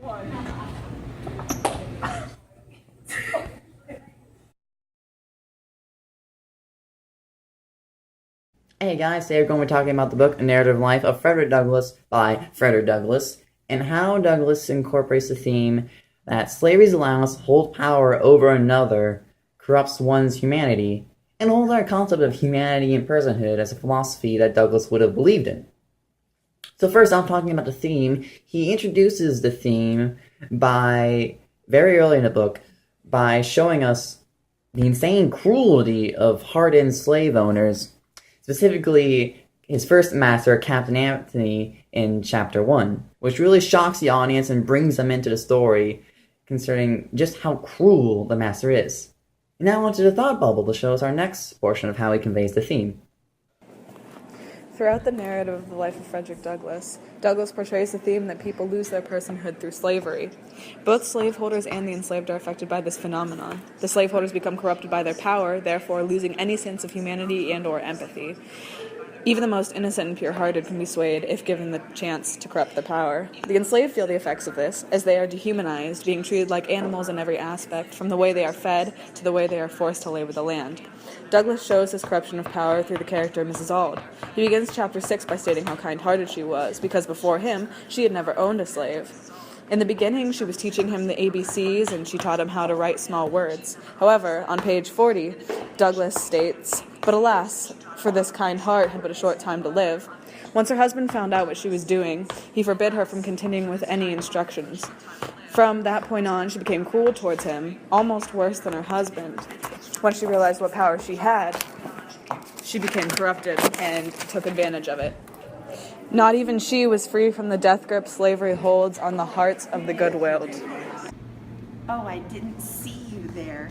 Hey guys, today we're going to be talking about the book A Narrative Life of Frederick Douglass by Frederick Douglass, and how Douglass incorporates the theme that slavery's allowance to hold power over another corrupts one's humanity, and holds our concept of humanity and personhood as a philosophy that Douglass would have believed in. So first, I'm talking about the theme. He introduces the theme by, very early in the book, by showing us the insane cruelty of hardened slave owners, specifically his first master, Captain Anthony, in Chapter 1, which really shocks the audience and brings them into the story concerning just how cruel the master is. And now onto the thought bubble to show us our next portion of how he conveys the theme. Throughout the narrative of the life of Frederick Douglass, Douglass portrays the theme that people lose their personhood through slavery. Both slaveholders and the enslaved are affected by this phenomenon. The slaveholders become corrupted by their power, therefore losing any sense of humanity and or empathy. Even the most innocent and pure-hearted can be swayed if given the chance to corrupt the power. The enslaved feel the effects of this, as they are dehumanized, being treated like animals in every aspect, from the way they are fed to the way they are forced to labor the land. Douglass shows this corruption of power through the character of Mrs. Auld. He begins Chapter 6 by stating how kind-hearted she was, because before him, she had never owned a slave. In the beginning, she was teaching him the ABCs, and she taught him how to write small words. However, on page 40, Douglass states, "But alas, for this kind heart had but a short time to live." Once her husband found out what she was doing, he forbid her from continuing with any instructions. From that point on, she became cruel towards him, almost worse than her husband. When she realized what power she had, she became corrupted and took advantage of it. Not even she was free from the death grip slavery holds on the hearts of the good-willed. Oh, I didn't see you there.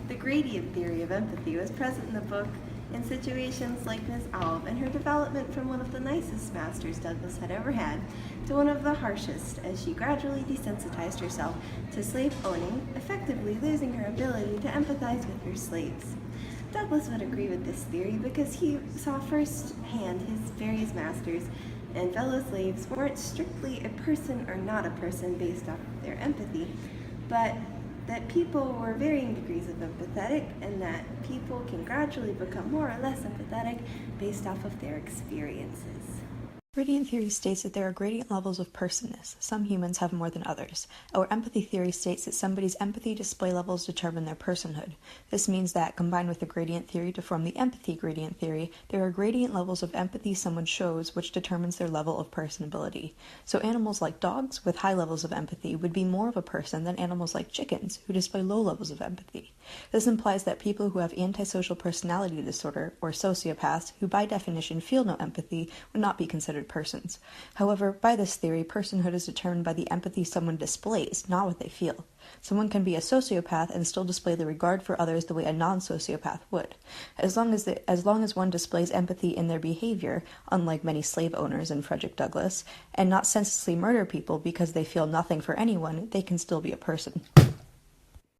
The gradient theory of empathy was present in the book in situations like Miss Alve and her development from one of the nicest masters Douglass had ever had to one of the harshest, as she gradually desensitized herself to slave owning, effectively losing her ability to empathize with her slaves. Douglass would agree with this theory because he saw firsthand his various masters and fellow slaves weren't strictly a person or not a person based off of their empathy, but that people were varying degrees of empathetic and that people can gradually become more or less empathetic based off of their experiences. Gradient theory states that there are gradient levels of personness. Some humans have more than others. Our empathy theory states that somebody's empathy display levels determine their personhood. This means that, combined with the gradient theory to form the empathy gradient theory, there are gradient levels of empathy someone shows which determines their level of personability. So animals like dogs, with high levels of empathy, would be more of a person than animals like chickens, who display low levels of empathy. This implies that people who have antisocial personality disorder, or sociopaths, who by definition feel no empathy, would not be considered persons. However, by this theory, personhood is determined by the empathy someone displays, not what they feel. Someone can be a sociopath and still display the regard for others the way a non-sociopath would. As long as one displays empathy in their behavior, unlike many slave owners in Frederick Douglass, and not senselessly murder people because they feel nothing for anyone, they can still be a person.